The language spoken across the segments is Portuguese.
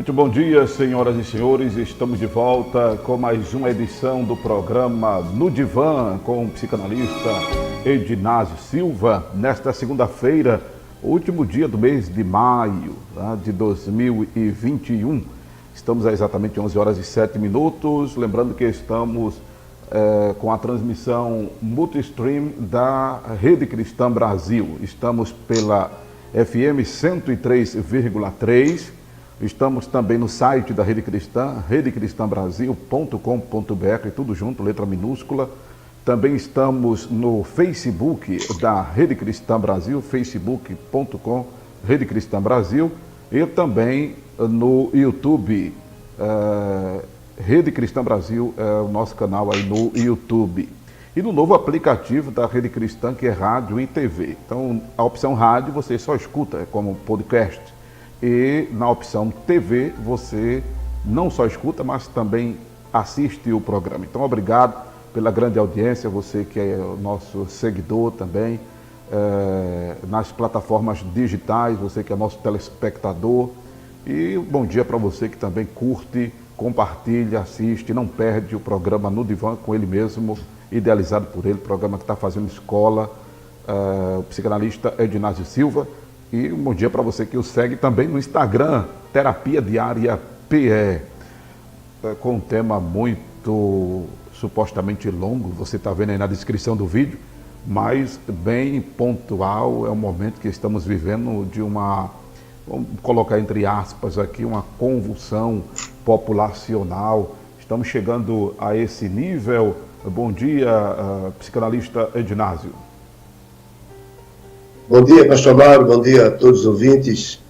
Muito bom dia, senhoras e senhores. Estamos de volta com mais uma edição do programa No Divã, com o psicanalista Edinásio Silva. Nesta segunda-feira, o último dia do mês de maio de 2021. Estamos a exatamente 11 horas e 7 minutos. Lembrando que estamos com a transmissão multistream da Rede Cristã Brasil. Estamos pela FM 103,3. Estamos também no site da Rede Cristã, redecristãbrasil.com.br, tudo junto, letra minúscula. Também estamos no Facebook da Rede Cristã Brasil, facebook.com, Rede Cristã Brasil, e também no YouTube, Rede Cristã Brasil é o nosso canal aí no YouTube. E no novo aplicativo da Rede Cristã, que é rádio e TV. Então, a opção rádio você só escuta como podcast. E na opção TV você não só escuta, mas também assiste o programa. Então, obrigado pela grande audiência, você que é o nosso seguidor também, nas plataformas digitais, você que é nosso telespectador. E bom dia para você que também curte, compartilha, assiste, não perde o programa No Divã com ele mesmo, idealizado por ele, programa que está fazendo escola, o psicanalista Edinásio Silva. E um bom dia para você que o segue também no Instagram, Terapia Diária PE, com um tema muito supostamente longo, você está vendo aí na descrição do vídeo, mas bem pontual. É um momento que estamos vivendo de uma, vamos colocar entre aspas aqui, uma convulsão populacional. Estamos chegando a esse nível. Bom dia, psicanalista Edinásio. Bom dia, pastor Mauro, bom dia a todos os ouvintes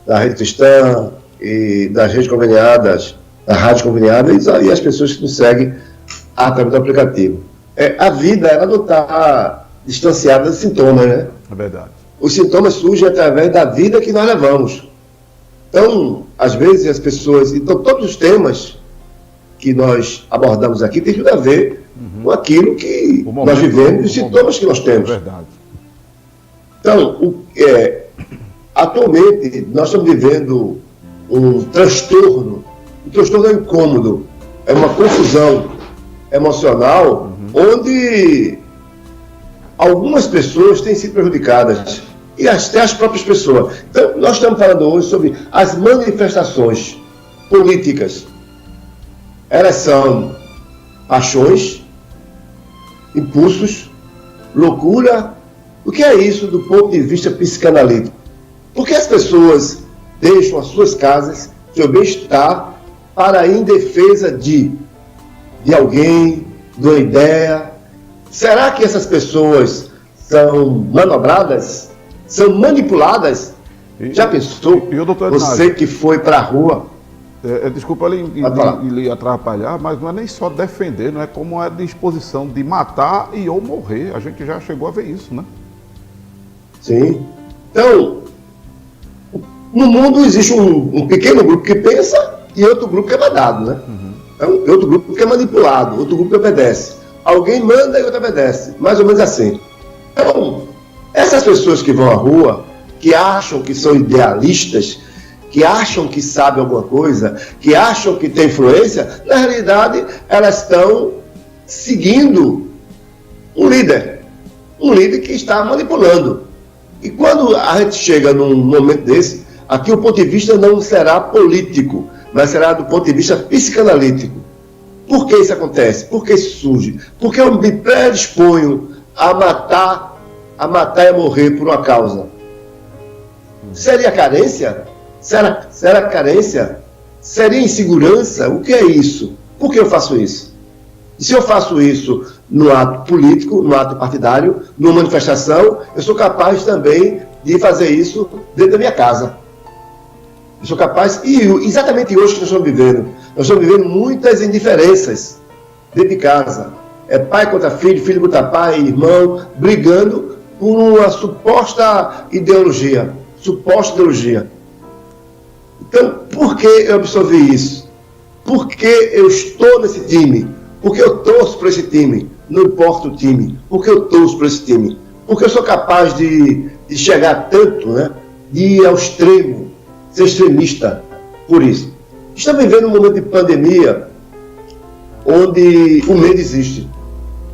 da Rede Cristã e das redes conveniadas, da Rádio Conveniada e as pessoas que nos seguem através do aplicativo. A vida, ela não está distanciada de sintomas, né? É verdade. Os sintomas surgem através da vida que nós levamos. Então, às vezes as pessoas... Então, todos os temas que nós abordamos aqui têm tudo a ver com aquilo que nós vivemos e os sintomas que nós temos. É verdade. Então, atualmente, nós estamos vivendo um transtorno. O transtorno é um incômodo, é uma confusão emocional, onde algumas pessoas têm sido prejudicadas, e até as próprias pessoas. Então, nós estamos falando hoje sobre as manifestações políticas. Elas são paixões, impulsos, loucura. O que é isso do ponto de vista psicanalítico? Porque as pessoas deixam as suas casas, seu bem-estar, para ir em defesa de alguém, de uma ideia. Será que essas pessoas são manobradas? São manipuladas? Já pensou? Você que foi para a rua... Desculpa lhe atrapalhar, mas não é nem só defender, não é como a disposição de matar e ou morrer. A gente já chegou a ver isso, né? Sim. Então, no mundo existe um pequeno grupo que pensa e outro grupo que é mandado, né? Então, outro grupo que é manipulado, outro grupo que obedece. Alguém manda e outro obedece. Mais ou menos assim. Então, essas pessoas que vão à rua, que acham que são idealistas, que acham que sabem alguma coisa, que acham que têm influência, na realidade, elas estão seguindo um líder que está manipulando. E quando a gente chega num momento desse, aqui o ponto de vista não será político, mas será do ponto de vista psicanalítico. Por que isso acontece? Por que isso surge? Porque eu me predisponho a matar e a morrer por uma causa. Seria carência? Será carência? Seria insegurança? O que é isso? Por que eu faço isso? E se eu faço isso no ato político, no ato partidário, numa manifestação, eu sou capaz também de fazer isso dentro da minha casa. Eu sou capaz, e exatamente hoje que nós estamos vivendo muitas indiferenças dentro de casa. É pai contra filho, filho contra pai, irmão, brigando por uma suposta ideologia. Então, por que eu absorvi isso? Por que eu estou nesse time? Por que eu torço para esse time? Não importa o time. Por que eu torço para esse time? Porque eu sou capaz de chegar tanto, né? De ir ao extremo, ser extremista por isso. Estamos vivendo um momento de pandemia onde o medo existe.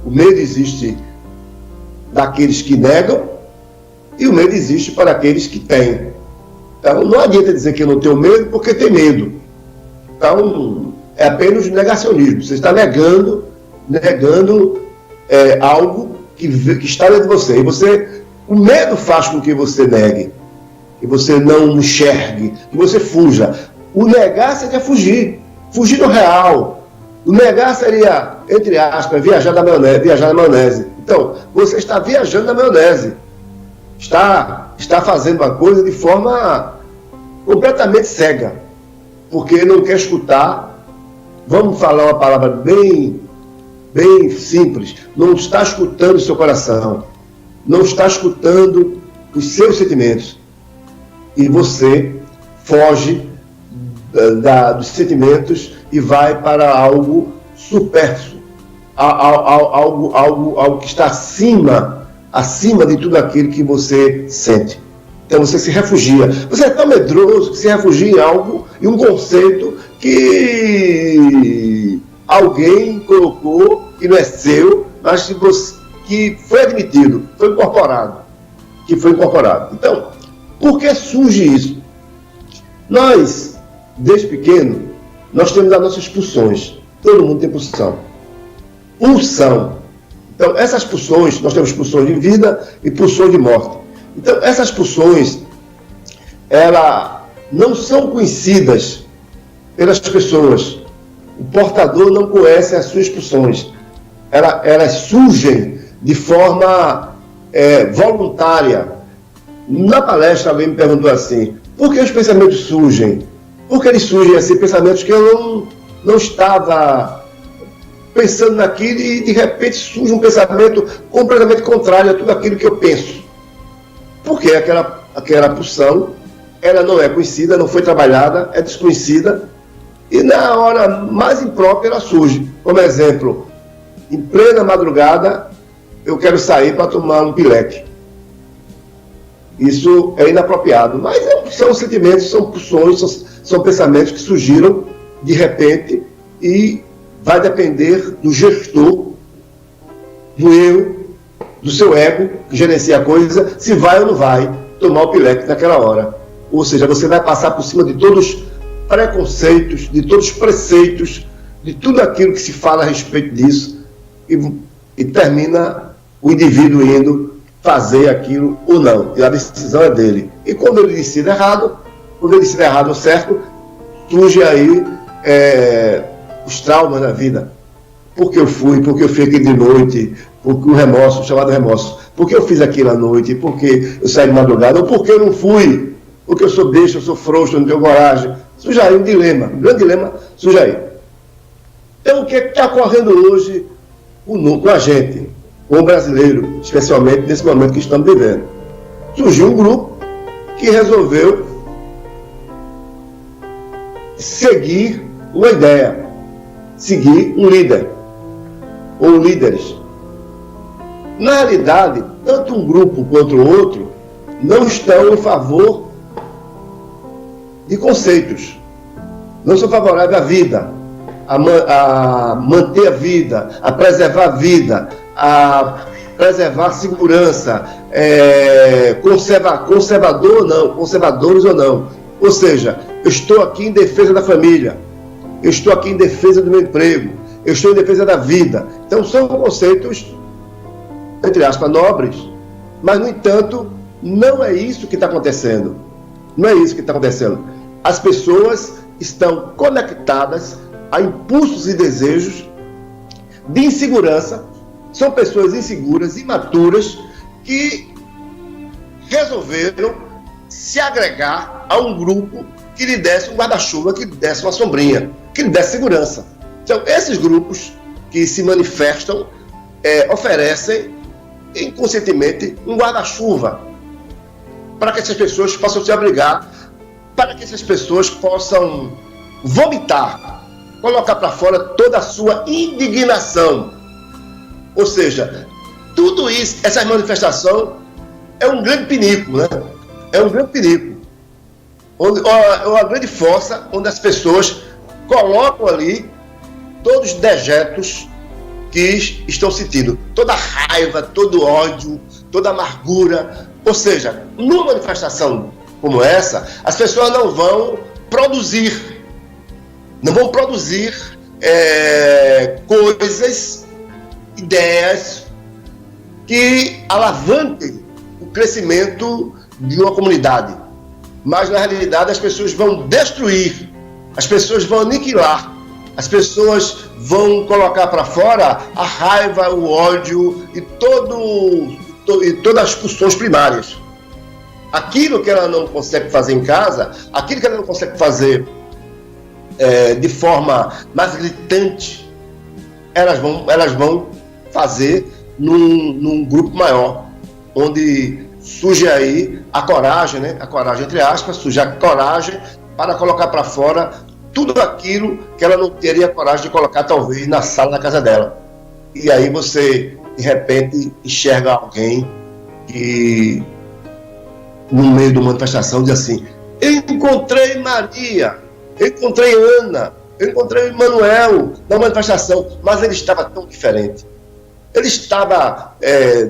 O medo existe daqueles que negam e o medo existe para aqueles que têm. Então, não adianta dizer que eu não tenho medo porque tem medo. Então, é apenas negacionismo. Você está negando algo que está dentro de você. E o medo faz com que você negue, que você não enxergue, que você fuja. O negar seria fugir do real. O negar seria, entre aspas, viajar na maionese. Então, você está viajando na maionese. Está fazendo uma coisa de forma completamente cega, porque não quer escutar. Vamos falar uma palavra bem simples. Não está escutando o seu coração. Não está escutando os seus sentimentos. E você foge dos sentimentos e vai para algo supérfluo, algo que está acima de tudo aquilo que você sente. Então você se refugia. Você é tão medroso que se refugia em algo, em um conceito que alguém colocou, que não é seu, mas que foi admitido, foi incorporado. Então, por que surge isso? Nós, desde pequeno, nós temos as nossas pulsões. Todo mundo tem pulsão. Então, essas pulsões, nós temos pulsões de vida e pulsões de morte. Então, essas pulsões, elas não são conhecidas pelas pessoas. O portador não conhece as suas pulsões. Elas surgem de forma voluntária. Na palestra, alguém me perguntou assim, por que os pensamentos surgem? Por que eles surgem assim, pensamentos que eu não estava pensando naquilo e de repente surge um pensamento completamente contrário a tudo aquilo que eu penso? Porque aquela pulsão, ela não é conhecida, não foi trabalhada, é desconhecida e na hora mais imprópria ela surge. Como exemplo, em plena madrugada eu quero sair para tomar um pileque. Isso é inapropriado, mas são sentimentos, são pulsões, são pensamentos que surgiram de repente e vai depender do gestor, do eu, do seu ego, que gerencia a coisa, se vai ou não vai tomar o pileque naquela hora. Ou seja, você vai passar por cima de todos os preconceitos, de todos os preceitos, de tudo aquilo que se fala a respeito disso e termina o indivíduo indo fazer aquilo ou não. E a decisão é dele. E quando ele decide errado ou certo, surge aí os traumas da vida. Por que eu fui? Por que eu fiquei de noite? Por que o remorso, chamado remorso? Por que eu fiz aquilo à noite? Por que eu saí de madrugada? Ou por que eu não fui? Porque eu sou besta, eu sou frouxo, eu não tenho coragem. Surge aí um dilema, um grande dilema surge aí. Então, o que está ocorrendo hoje com a gente, com o brasileiro, especialmente nesse momento que estamos vivendo? Surgiu um grupo que resolveu seguir uma ideia, seguir um líder, ou líderes. Na realidade, tanto um grupo quanto o outro não estão em favor de conceitos, não são favoráveis à vida, a manter a vida, a preservar a vida, a preservar a segurança, conservadores ou não. Ou seja, eu estou aqui em defesa da família, eu estou aqui em defesa do meu emprego, eu estou em defesa da vida. Então são conceitos, entre aspas, nobres, mas no entanto, não é isso que está acontecendo. Não é isso que está acontecendo. As pessoas estão conectadas a impulsos e desejos de insegurança. São pessoas inseguras, imaturas, que resolveram se agregar a um grupo que lhe desse um guarda-chuva, que lhe desse uma sombrinha, que lhe desse segurança. Então, esses grupos que se manifestam oferecem inconscientemente um guarda-chuva para que essas pessoas possam se abrigar, para que essas pessoas possam vomitar, colocar para fora toda a sua indignação. Ou seja, tudo isso, essa manifestação é um grande pinico, né? É um grande pinico. É uma grande força onde as pessoas colocam ali todos os dejetos que estão sentindo, toda a raiva, todo o ódio, toda a amargura. Ou seja, numa manifestação como essa, as pessoas não vão produzir coisas, ideias que alavanquem o crescimento de uma comunidade. Mas, na realidade, as pessoas vão destruir, as pessoas vão aniquilar, as pessoas vão colocar para fora a raiva, o ódio e todas as pulsões primárias. Aquilo que ela não consegue fazer em casa, aquilo que ela não consegue fazer de forma mais gritante, elas vão fazer num grupo maior, onde surge aí a coragem, né? A coragem, entre aspas, surge a coragem para colocar para fora tudo aquilo que ela não teria coragem de colocar, talvez, na sala da casa dela. E aí você, de repente, enxerga alguém que, no meio de uma manifestação, diz assim: eu encontrei Maria, eu encontrei Ana, eu encontrei Manuel na manifestação, mas ele estava tão diferente. Ele estava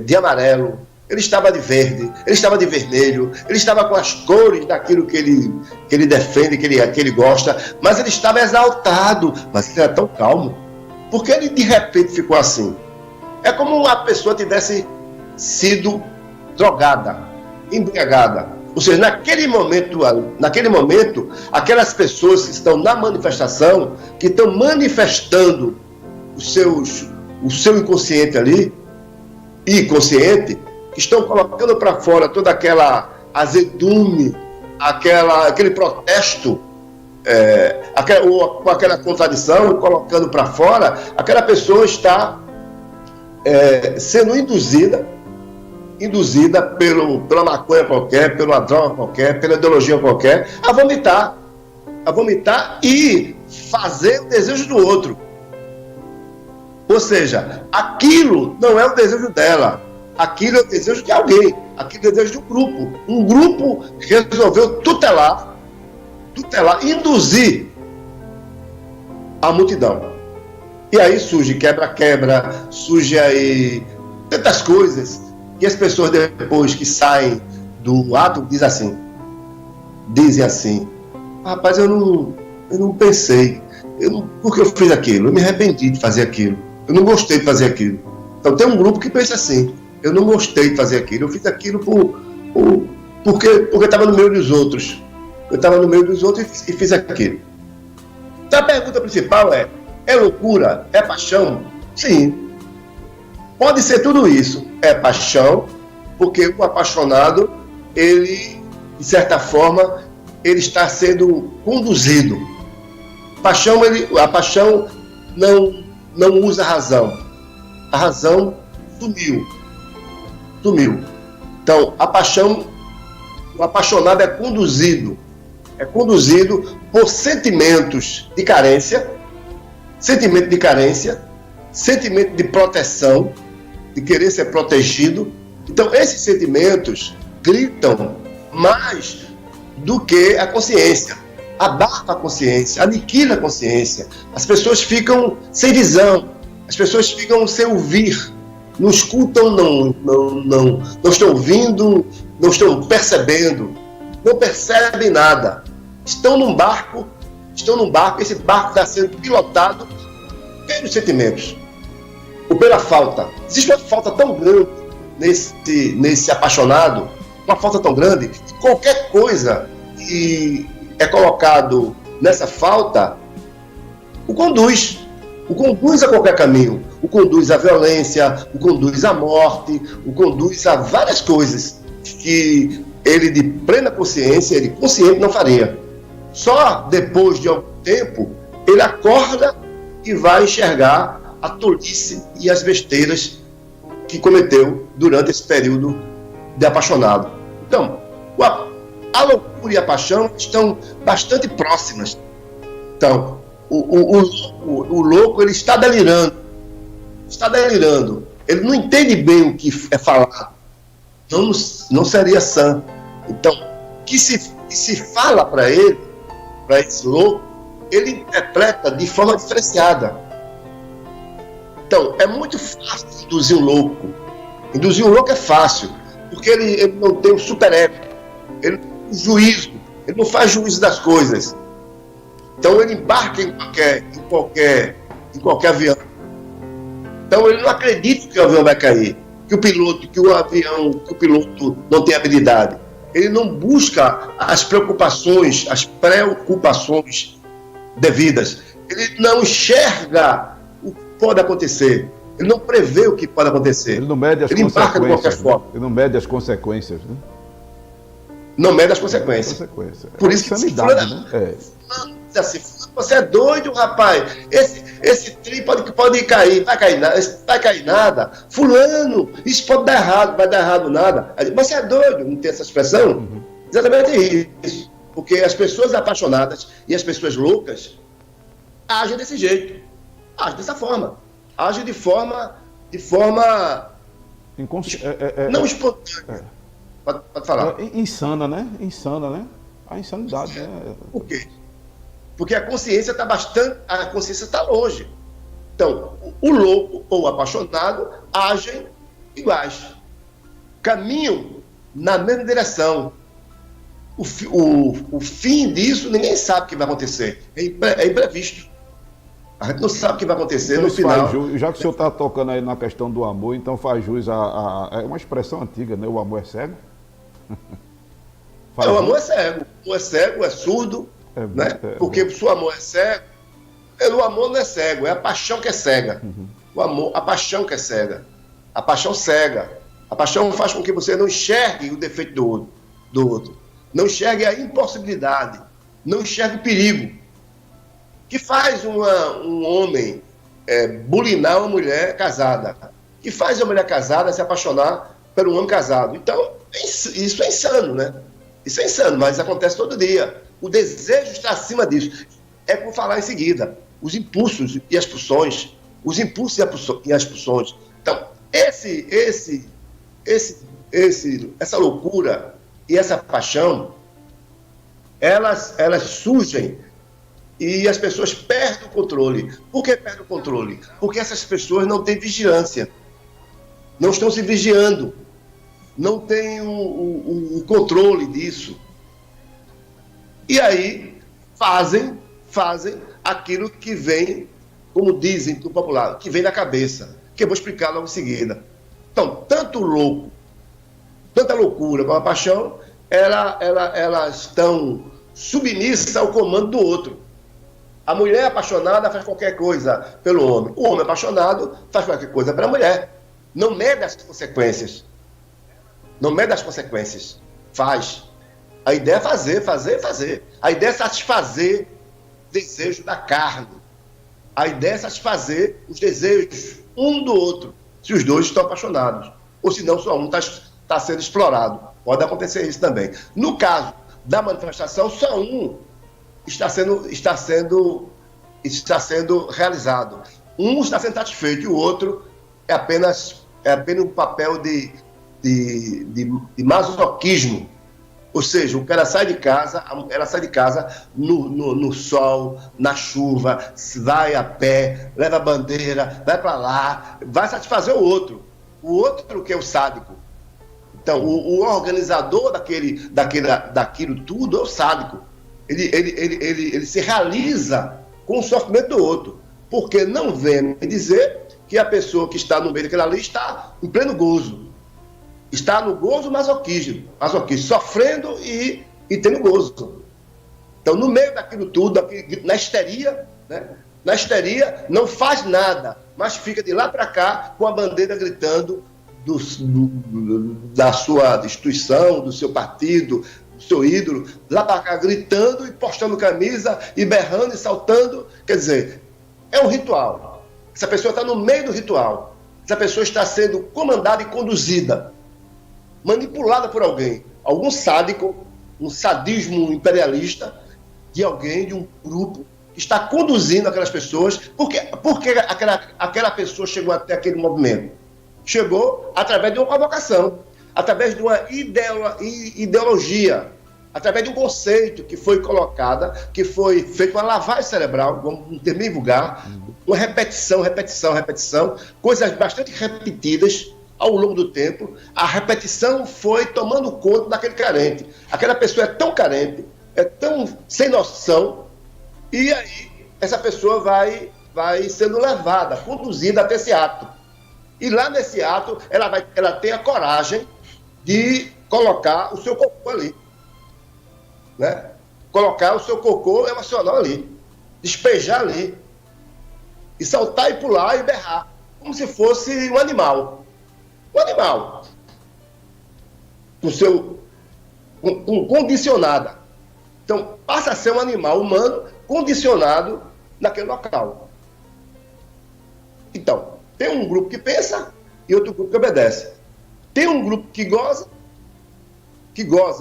de amarelo, ele estava de verde, ele estava de vermelho, ele estava com as cores daquilo que ele defende, que ele gosta, mas ele estava exaltado, mas ele era tão calmo. Por que ele de repente ficou assim? É como uma pessoa tivesse sido drogada, embriagada. Ou seja, naquele momento, aquelas pessoas que estão na manifestação, que estão manifestando o seu inconsciente ali, e consciente, estão colocando para fora toda aquela azedume, aquele protesto, com aquela contradição, colocando para fora, aquela pessoa está sendo induzida pela maconha qualquer, pela droga qualquer, pela ideologia qualquer, a vomitar e fazer o desejo do outro. Ou seja, aquilo não é o desejo dela, aquilo é o desejo de alguém, aquilo é o desejo de um grupo. Um grupo resolveu tutelar, induzir a multidão. E aí surge quebra-quebra, surge aí tantas coisas, e as pessoas depois que saem do ato dizem assim: rapaz, eu não pensei, porque eu fiz aquilo, eu me arrependi de fazer aquilo, eu não gostei de fazer aquilo. Então tem um grupo que pensa assim: eu não gostei de fazer aquilo, eu fiz aquilo porque estava no meio dos outros. Eu estava no meio dos outros e fiz aquilo. Então a pergunta principal é loucura? É paixão? Sim. Pode ser tudo isso. É paixão, porque o apaixonado, ele, de certa forma, ele está sendo conduzido. A paixão não usa a razão. A razão sumiu. Então, a paixão, o apaixonado é conduzido por sentimentos de carência, sentimento de proteção, de querer ser protegido. Então, esses sentimentos gritam mais do que a consciência, abafa a consciência, aniquila a consciência. As pessoas ficam sem visão, as pessoas ficam sem ouvir, não escutam, não estão ouvindo, não estão percebendo, não percebem nada. Estão num barco, esse barco está sendo pilotado pelos sentimentos, ou pela falta. Existe uma falta tão grande nesse apaixonado, uma falta tão grande, que qualquer coisa que é colocado nessa falta o conduz a qualquer caminho, o conduz à violência, o conduz à morte, o conduz a várias coisas que ele, de plena consciência, ele consciente não faria. Só depois de algum tempo ele acorda e vai enxergar a tolice e as besteiras que cometeu durante esse período de apaixonado. Então, a loucura e a paixão estão bastante próximas. Então, o louco, ele está delirando, ele não entende bem o que é falado, não seria sã. Então, o que se fala para ele, para esse louco, ele interpreta de forma diferenciada. Então, é muito fácil induzir um louco. Induzir um louco é fácil, porque ele não tem um superego, ele não tem um juízo, ele não faz juízo das coisas. Então, ele embarca em qualquer avião. Então, ele não acredita que o avião vai cair, que o piloto não tem habilidade. Ele não busca as preocupações, as preocupações devidas. Ele não enxerga o que pode acontecer. Ele não prevê o que pode acontecer. Ele não mede as ele embarca de qualquer forma. Ele não mede as consequências, né? Não mede as consequências. Por isso que insanidade, né? Diz assim, você é doido, rapaz. Esse trem pode cair. Vai cair nada. Fulano, isso pode dar errado, vai dar errado nada. Mas você é doido, não tem essa expressão? Uhum. Exatamente isso. Porque as pessoas apaixonadas e as pessoas loucas agem desse jeito. Agem dessa forma. Agem de forma não espontânea. Pode falar. Insana, né? A insanidade, né? Por quê? Porque a consciência está longe. Então, o louco ou o apaixonado agem iguais. Caminham na mesma direção. O fim disso, ninguém sabe o que vai acontecer. É imprevisto. A gente não sabe o que vai acontecer então, no final. Já que o senhor está tocando aí na questão do amor, então faz jus é uma expressão antiga, né? O amor é cego? O amor é cego. O amor é cego, é surdo. Né? Porque se o amor é cego, o amor não é cego, é a paixão que é cega. Uhum. A paixão que é cega. A paixão cega. A paixão faz com que você não enxergue o defeito do outro. Não enxergue a impossibilidade. Não enxergue o perigo. Que faz um homem bulinar uma mulher casada? Que faz uma mulher casada se apaixonar por um homem casado? Então, isso é insano, né? Isso é insano, mas acontece todo dia. O desejo está acima disso. É como falar em seguida. Os impulsos e as pulsões. Os impulsos e as pulsões. Então, essa loucura e essa paixão, elas surgem e as pessoas perdem o controle. Por que perdem o controle? Porque essas pessoas não têm vigilância. Não estão se vigiando. Não têm o controle disso. E aí fazem aquilo que vem, como dizem no popular, que vem da cabeça, que eu vou explicar logo em seguida. Então, tanta loucura como a paixão, elas estão submissas ao comando do outro. A mulher apaixonada faz qualquer coisa pelo homem. O homem apaixonado faz qualquer coisa pela mulher. Não mede as consequências. Não mede as consequências. Faz. A ideia é fazer. A ideia é satisfazer o desejo da carne. A ideia é satisfazer os desejos um do outro, se os dois estão apaixonados. Ou se não, só um está sendo explorado. Pode acontecer isso também. No caso da manifestação, só um está sendo realizado. Um está sendo satisfeito e o outro é apenas um papel de masoquismo. Ou seja, o cara sai de casa, ela sai de casa no sol, na chuva, vai a pé, leva a bandeira, vai para lá, vai satisfazer o outro que é o sádico. Então, o organizador daquilo tudo é o sádico. Ele se realiza com o sofrimento do outro, porque não vem me dizer que a pessoa que está no meio daquilo ali está em pleno gozo. Está no gozo masoquismo, sofrendo e tendo gozo. Então, no meio daquilo tudo, na histeria, né? Na histeria, não faz nada, mas fica de lá para cá com a bandeira gritando da sua instituição, do seu partido, do seu ídolo, lá para cá gritando e postando camisa, e berrando e saltando. Quer dizer, é um ritual. Essa pessoa está no meio do ritual. Essa pessoa está sendo comandada e conduzida, manipulada por algum sádico, um sadismo imperialista de alguém, de um grupo, que está conduzindo aquelas pessoas. Por que aquela pessoa chegou até aquele movimento? Chegou através de uma provocação, através de uma ideologia, através de um conceito que foi colocada, que foi feito uma lavagem cerebral, vamos terminar vulgar, uma repetição, coisas bastante repetidas ao longo do tempo. A repetição foi tomando conta daquele carente. Aquela pessoa é tão carente, é tão sem noção, e aí essa pessoa vai sendo levada, conduzida até esse ato. E lá nesse ato, ela tem a coragem de colocar o seu cocô ali. Né? Colocar o seu cocô emocional ali, despejar ali, e saltar e pular e berrar, como se fosse um animal. Um animal. Condicionada. Então, passa a ser um animal humano condicionado naquele local. Então, tem um grupo que pensa e outro grupo que obedece. Tem um grupo que goza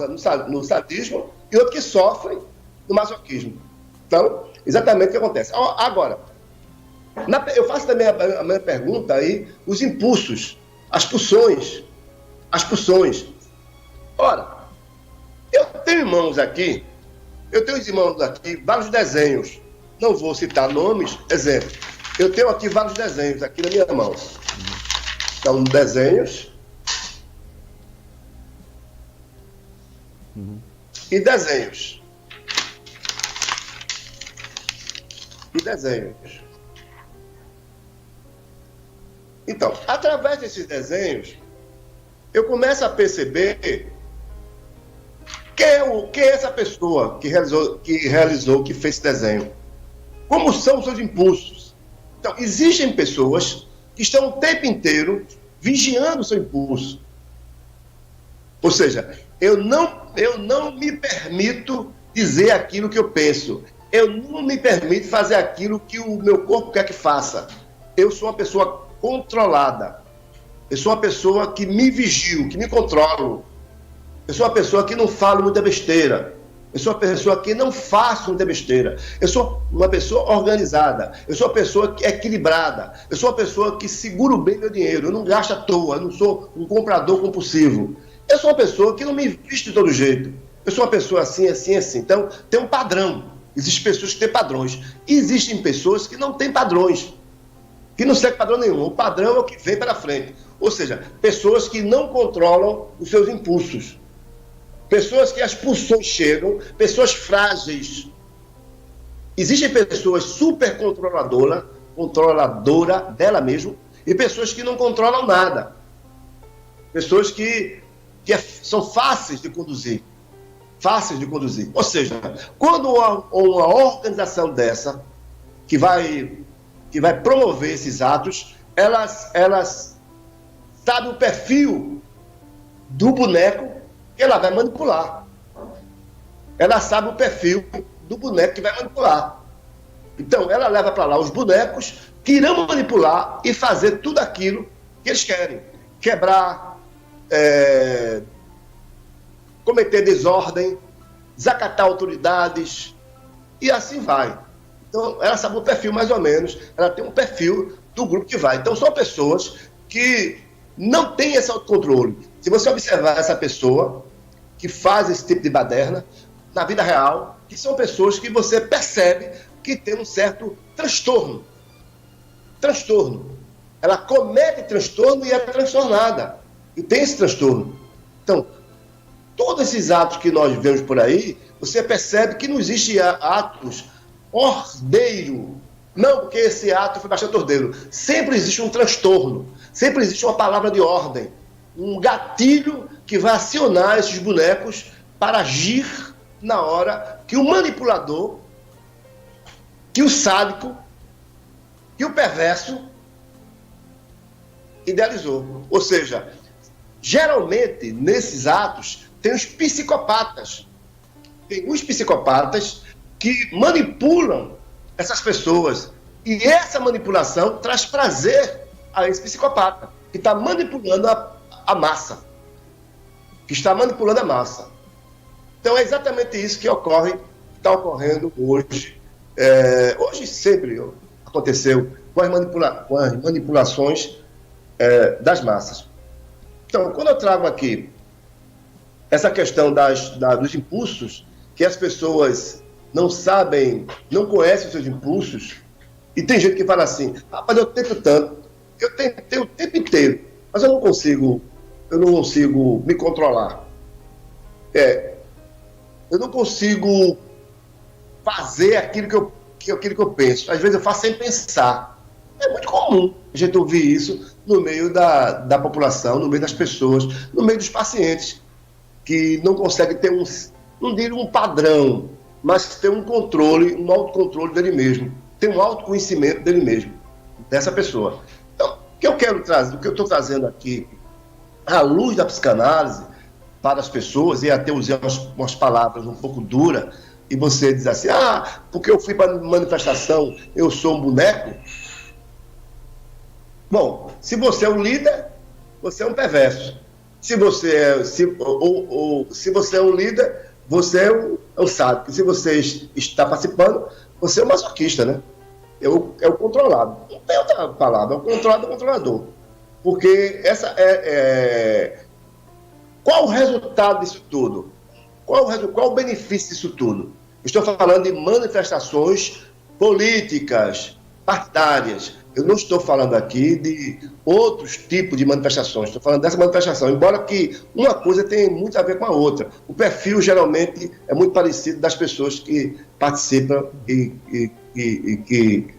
no sadismo, e outro que sofre no masoquismo. Então, exatamente o que acontece. Agora, eu faço também a minha pergunta aí, os impulsos, as pulsões. Ora, eu tenho irmãos aqui, vários desenhos. Não vou citar nomes, exemplo. Eu tenho aqui vários desenhos aqui na minha mão. São desenhos. E desenhos. Então, através desses desenhos, eu começo a perceber quem é essa pessoa que fez esse desenho. Como são os seus impulsos. Então, existem pessoas que estão o tempo inteiro vigiando o seu impulso. Ou seja, eu não me permito dizer aquilo que eu penso. Eu não me permito fazer aquilo que o meu corpo quer que faça. Eu sou uma pessoa controlada. Eu sou uma pessoa que me vigio, que me controlo. Eu sou uma pessoa que não falo muita besteira. Eu sou uma pessoa que não faço muita besteira. Eu sou uma pessoa organizada. Eu sou uma pessoa que é equilibrada. Eu sou uma pessoa que seguro bem meu dinheiro. Eu não gasto à toa. Eu não sou um comprador compulsivo. Eu sou uma pessoa que não me visto de todo jeito. Eu sou uma pessoa assim. Então, tem um padrão. Existem pessoas que têm padrões. E existem pessoas que não têm padrões. Que não seguem padrão nenhum. O padrão é o que vem para frente. Ou seja, pessoas que não controlam os seus impulsos. Pessoas que as pulsões chegam, pessoas frágeis. Existem pessoas super controladoras dela mesma, e pessoas que não controlam nada. Pessoas que são fáceis de conduzir. Ou seja, quando uma organização dessa, que vai promover esses atos, elas sabem o perfil do boneco que ela vai manipular. Ela sabe o perfil do boneco que vai manipular. Então, ela leva para lá os bonecos que irão manipular e fazer tudo aquilo que eles querem. Quebrar, cometer desordem, desacatar autoridades, e assim vai. Então, ela sabe o perfil mais ou menos, ela tem um perfil do grupo que vai. Então, são pessoas que não têm esse autocontrole. Se você observar essa pessoa que faz esse tipo de baderna, na vida real, que são pessoas que você percebe que tem um certo transtorno. Ela comete transtorno e é transtornada. E tem esse transtorno. Então, todos esses atos que nós vemos por aí, você percebe que não existe atos ordeiro. Não, porque esse ato foi bastante ordeiro. Sempre existe um transtorno. Sempre existe uma palavra de ordem. Um gatilho que vai acionar esses bonecos para agir na hora que o manipulador, que o sádico, que o perverso idealizou. Ou seja, geralmente, nesses atos, tem os psicopatas. Tem os psicopatas que manipulam essas pessoas. E essa manipulação traz prazer a esse psicopata, que está manipulando a massa. Então é exatamente isso que está ocorrendo hoje. Hoje sempre aconteceu com as manipulações das massas. Então, quando eu trago aqui essa questão dos impulsos, que as pessoas não sabem, não conhecem os seus impulsos, e tem gente que fala assim, rapaz, eu tento tanto, eu tentei o tempo inteiro, mas eu não consigo me controlar. Eu não consigo fazer aquilo que eu penso. Às vezes eu faço sem pensar. É muito comum a gente ouvir isso no meio da população, no meio das pessoas, no meio dos pacientes, que não conseguem ter não diria um padrão, mas ter um controle, um autocontrole dele mesmo, ter um autoconhecimento dele mesmo, dessa pessoa. Então, o que eu quero trazer, o que eu estou trazendo aqui, à luz da psicanálise, para as pessoas, e até usar umas palavras um pouco duras, e você diz assim, porque eu fui para manifestação, eu sou um boneco. Bom, se você é um líder, você é um perverso. Se você é um líder, você é um sádico. Se você está participando, você é um masoquista, né? É o controlado. Não tem outra palavra, é o controlado, é o controlador. Porque qual o resultado disso tudo? Qual o benefício disso tudo? Estou falando de manifestações políticas, partidárias. Eu não estou falando aqui de outros tipos de manifestações, estou falando dessa manifestação, embora que uma coisa tenha muito a ver com a outra. O perfil, geralmente, é muito parecido das pessoas que participam e que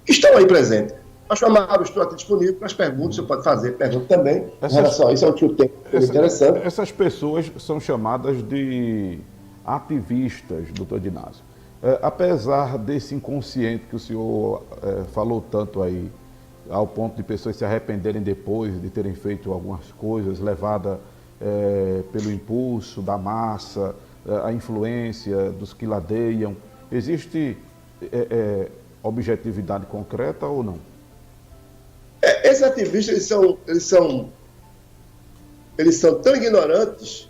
estão aí presentes. Pastor Amaro, estou aqui disponível para as perguntas, você pode fazer perguntas também em relação a isso, é o que eu tenho interessante. Essas pessoas são chamadas de ativistas, doutor Dinásio. Apesar desse inconsciente que o senhor falou tanto aí, ao ponto de pessoas se arrependerem depois de terem feito algumas coisas, levada pelo impulso da massa, a influência dos que ladeiam, existe objetividade concreta ou não? Esses ativistas, eles são tão ignorantes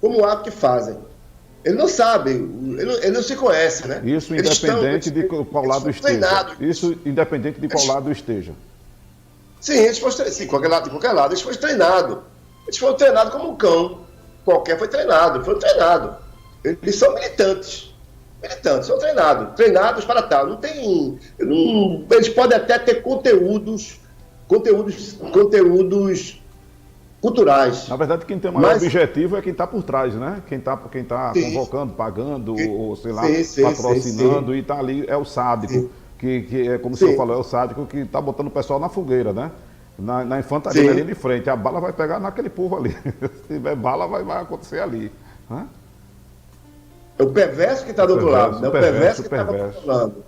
como o ato que fazem. Eles não sabem, eles não se conhecem, né? Isso independente de qual lado esteja. Isso independente de qual lado esteja. Sim, eles foram treinados. Sim, de qualquer lado, eles foram treinados. Eles foram treinados como um cão. Qualquer foi treinado, foram treinados. Eles são militantes. Militantes, são treinados para tal. Não tem. Eles podem até ter conteúdos culturais. Na verdade, quem tem o maior objetivo é quem está por trás, né? Quem está convocando, pagando, ou sei lá, patrocinando, e está ali, é o sádico, que é como o senhor falou, é o sádico que está botando o pessoal na fogueira, né? Na infantaria ali de frente. A bala vai pegar naquele povo ali. Se tiver bala, vai acontecer ali. Né? É o perverso que está do outro lado, né? O perverso que está controlando.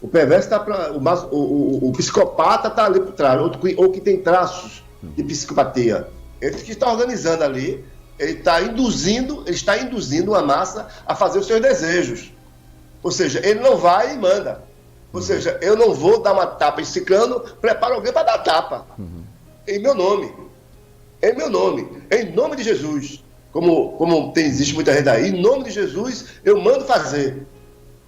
O perverso está para. O psicopata está ali por trás, ou que tem traços de psicopatia. Ele que está organizando ali, ele está induzindo a massa a fazer os seus desejos. Ou seja, ele não vai e manda. Ou seja, eu não vou dar uma tapa em ciclano, preparo alguém para dar tapa. Em meu nome. Em meu nome. Em nome de Jesus. Como existe muita gente aí, em nome de Jesus, eu mando fazer.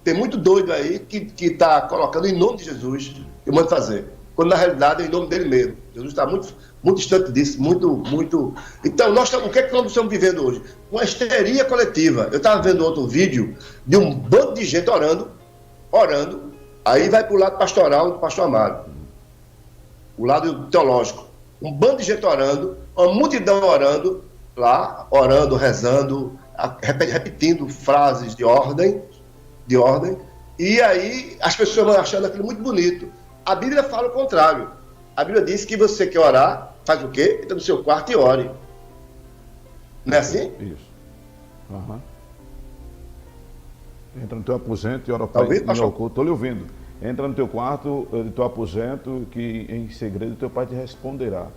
Tem muito doido aí que está colocando em nome de Jesus, eu mando fazer. Quando na realidade é em nome dele mesmo. Jesus está muito distante disso, muito. Então, o que é que nós estamos vivendo hoje? Uma histeria coletiva. Eu estava vendo outro vídeo de um bando de gente orando, aí vai para o lado pastoral do pastor Amaro, o lado teológico. Um bando de gente orando, uma multidão orando lá, rezando, repetindo frases de ordem, e aí as pessoas vão achando aquilo muito bonito. A Bíblia fala o contrário. A Bíblia diz que você quer orar, faz o quê? Entra no seu quarto e ore. Não é assim? Isso. Entra no teu aposento e ora para mim. Estou lhe ouvindo. Entra no teu quarto, no teu aposento, que em segredo teu pai te responderá.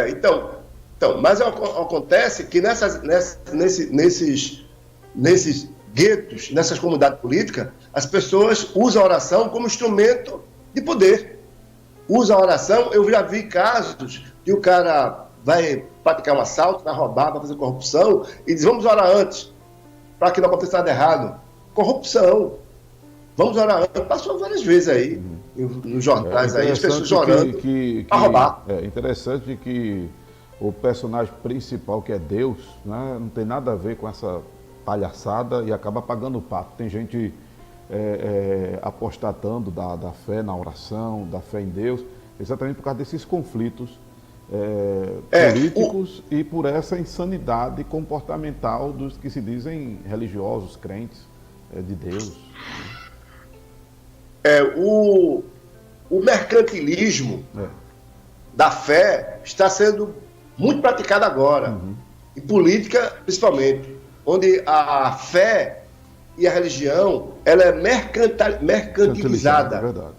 Então, mas acontece que nesses guetos, nessas comunidades políticas, as pessoas usam a oração como instrumento de poder. Usa a oração, eu já vi casos que o cara vai praticar um assalto, vai roubar, vai fazer corrupção, e diz, vamos orar antes, para que não aconteça nada errado. Corrupção. Vamos orar antes. Passou várias vezes aí, nos jornais aí, as pessoas orando para roubar. É interessante que o personagem principal, que é Deus, né, não tem nada a ver com essa palhaçada e acaba pagando o pato. Tem gente apostatando da fé na oração, da fé em Deus, exatamente por causa desses conflitos políticos e por essa insanidade comportamental dos que se dizem religiosos, crentes de Deus. O mercantilismo da fé está sendo muito praticado agora, em política principalmente, onde a fé e a religião ela é mercantilizada. É verdade.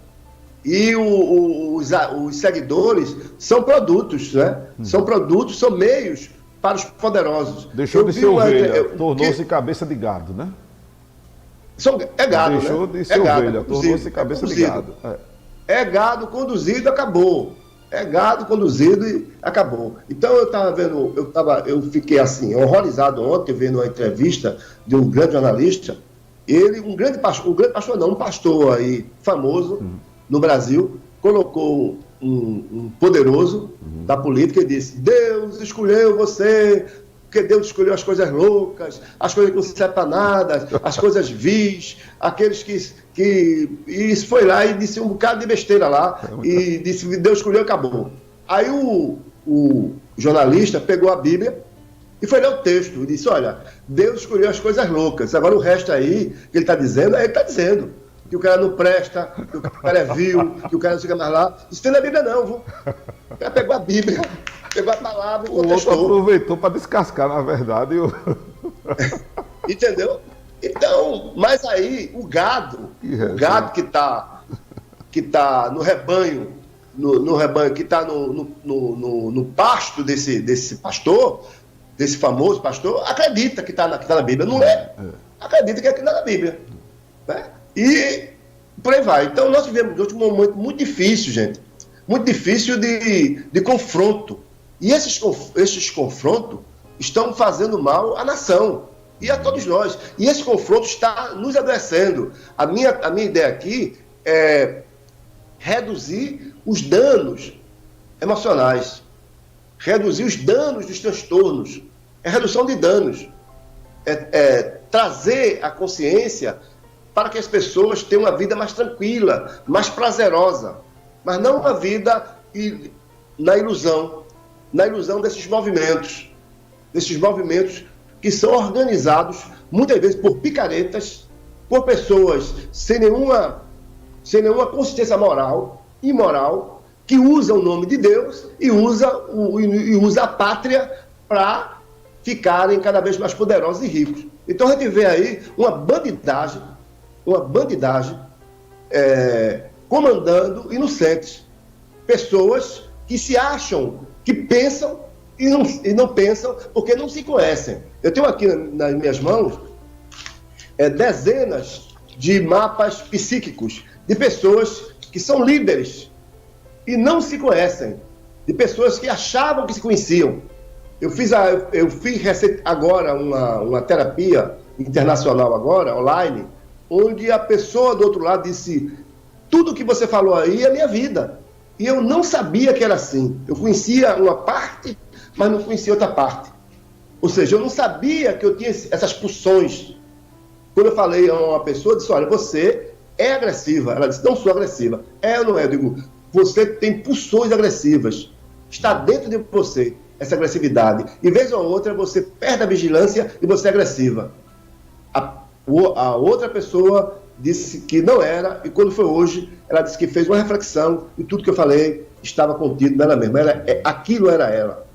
E os seguidores são produtos, né? São produtos, são meios para os poderosos. Deixou de ser ovelha, tornou-se cabeça de gado, né? É gado, Deixou né? de ser ovelha, tornou-se cabeça de gado. É gado conduzido, acabou. É gado conduzido e acabou. Então eu estava vendo, eu fiquei assim, horrorizado ontem, vendo uma entrevista de um grande jornalista. Ele, um pastor aí famoso no Brasil, colocou um poderoso da política e disse: Deus escolheu você, porque Deus escolheu as coisas loucas, as coisas que não servem para nada, as coisas vis, aqueles que... E isso foi lá e disse um bocado de besteira lá, e disse: Deus escolheu e acabou. Aí o jornalista pegou a Bíblia e foi ler o texto e disse: olha, Deus escolheu as coisas loucas, agora o resto aí que ele está dizendo, ele está dizendo que o cara não presta, que o cara é vil, que o cara não fica mais lá. Isso tem na Bíblia não, viu? O cara pegou a Bíblia, pegou a palavra e contestou. O outro aproveitou para descascar, na verdade. Entendeu? Então, mas aí o gado que tá no rebanho, que está no pasto desse pastor, desse famoso pastor, acredita que está na Bíblia, não é? Acredita que está na Bíblia. Né? E por aí vai. Então nós vivemos um momento muito difícil, gente. Muito difícil de confronto. E esses confrontos estão fazendo mal à nação e a todos nós. E esse confronto está nos adoecendo. A minha ideia aqui é reduzir os danos emocionais, reduzir os danos dos transtornos, é redução de danos, trazer a consciência para que as pessoas tenham uma vida mais tranquila, mais prazerosa, mas não uma vida na ilusão desses movimentos que são organizados muitas vezes por picaretas, por pessoas sem nenhuma consciência imoral, que usa o nome de Deus e usa a pátria para ficarem cada vez mais poderosos e ricos. Então a gente vê aí uma bandidagem comandando inocentes, pessoas que se acham, que pensam e não pensam porque não se conhecem. Eu tenho aqui nas minhas mãos dezenas de mapas psíquicos de pessoas que são líderes e não se conhecem, de pessoas que achavam que se conheciam. Eu fiz agora uma terapia internacional agora, online, onde a pessoa do outro lado disse: tudo que você falou aí é minha vida. E eu não sabia que era assim. Eu conhecia uma parte, mas não conhecia outra parte. Ou seja, eu não sabia que eu tinha essas pulsões. Quando eu falei a uma pessoa, eu disse: olha, você é agressiva. Ela disse: não sou agressiva. É ou não é? Eu digo: você tem pulsões agressivas. Está dentro de você essa agressividade. E vez ou outra você perde a vigilância e você é agressiva. A outra pessoa disse que não era, e quando foi hoje, ela disse que fez uma reflexão e tudo que eu falei estava contido nela mesma. Aquilo era ela.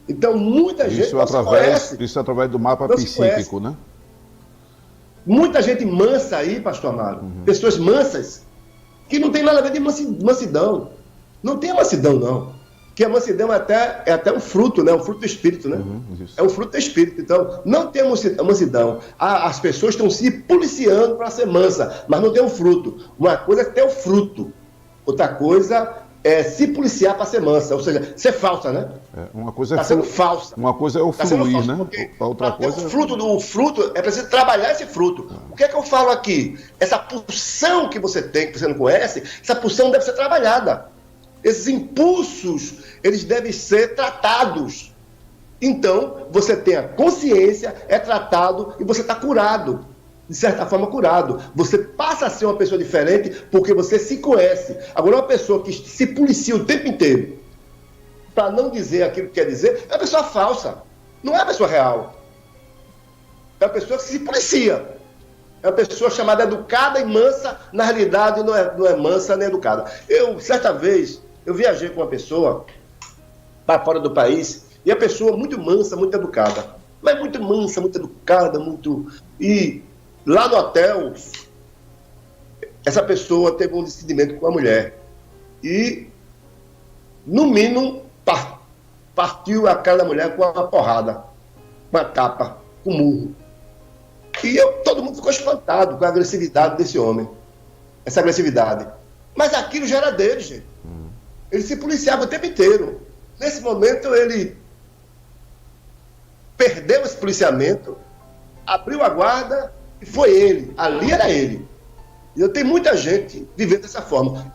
Então, muita gente não se conhece. Isso através do mapa psíquico, né? Muita gente mansa aí, pastor Amaro, pessoas mansas, que não tem nada a ver de mansidão. Não tem mansidão, não. Que a mansidão é até um fruto, né? Um fruto do Espírito, né? É um fruto do Espírito. Então, não tem mansidão. As pessoas estão se policiando para ser mansa, mas não tem um fruto. Uma coisa é ter o fruto. Outra coisa é se policiar para ser mansa, ou seja, ser falsa, né? Uma coisa está sendo falsa. Uma coisa é o fluir, né? A outra coisa o fruto é preciso trabalhar esse fruto. O que é que eu falo aqui? Essa pulsão que você tem, que você não conhece, essa pulsão deve ser trabalhada. Esses impulsos, eles devem ser tratados. Então, você tem a consciência, é tratado e você está curado. De certa forma, curado. Você passa a ser uma pessoa diferente porque você se conhece. Agora, uma pessoa que se policia o tempo inteiro para não dizer aquilo que quer dizer, é uma pessoa falsa. Não é uma pessoa real. É uma pessoa que se policia. É uma pessoa chamada educada e mansa. Na realidade, não é mansa nem educada. Certa vez, eu viajei com uma pessoa para fora do país, e a pessoa muito mansa, muito educada. Mas muito mansa, muito educada, muito... E lá no hotel, essa pessoa teve um desentendimento com a mulher. E, no mínimo, partiu a cara da mulher com uma porrada, uma tapa, com um murro. E todo mundo ficou espantado com a agressividade desse homem. Essa agressividade. Mas aquilo já era dele, gente. Ele se policiava o tempo inteiro. Nesse momento, ele perdeu esse policiamento, abriu a guarda e foi ele. Ali era ele. E eu tenho muita gente vivendo dessa forma.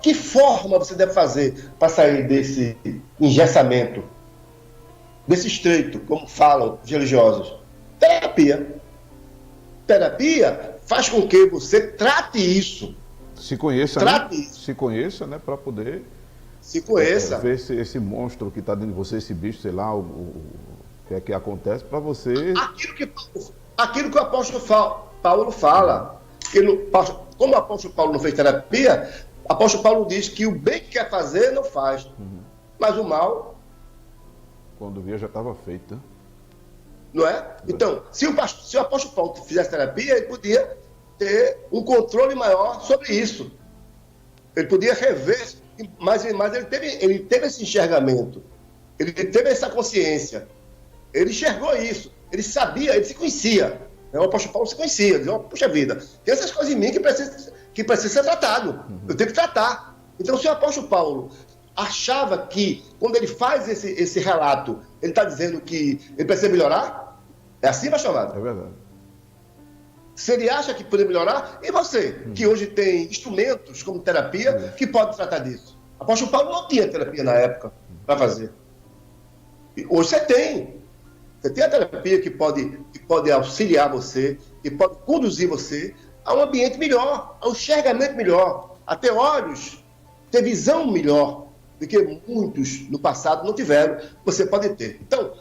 Que forma você deve fazer para sair desse engessamento, desse estreito, como falam os religiosos? Terapia. Terapia faz com que você trate isso. Se conheça, trate né? Isso. Se conheça, né? Para poder se conheça. Ver esse monstro que está dentro de você, esse bicho, sei lá, o que é que acontece para você. Aquilo que o apóstolo Paulo fala. Como o apóstolo Paulo não fez terapia, o apóstolo Paulo diz que o bem que quer fazer não faz. Mas o mal... Quando via já estava feito, né? Não é? Então, se o apóstolo Paulo fizesse terapia, ele podia ter um controle maior sobre isso. Ele podia rever, mas ele teve esse enxergamento. Ele teve essa consciência. Ele enxergou isso. Ele sabia, ele se conhecia. O apóstolo Paulo se conhecia. Ele dizia, puxa vida, tem essas coisas em mim que precisa ser tratado. Eu tenho que tratar. Então, se o apóstolo Paulo achava que, quando ele faz esse relato, ele está dizendo que ele precisa melhorar, é assim, pastor Amado? É verdade. Se ele acha que pode melhorar, e você, que hoje tem instrumentos como terapia, que pode tratar disso? O apóstolo Paulo não tinha terapia na época para fazer. E hoje você tem. Você tem a terapia que pode auxiliar você, que pode conduzir você a um ambiente melhor, a um enxergamento melhor, a ter olhos, ter visão melhor do que muitos no passado não tiveram, você pode ter. Então,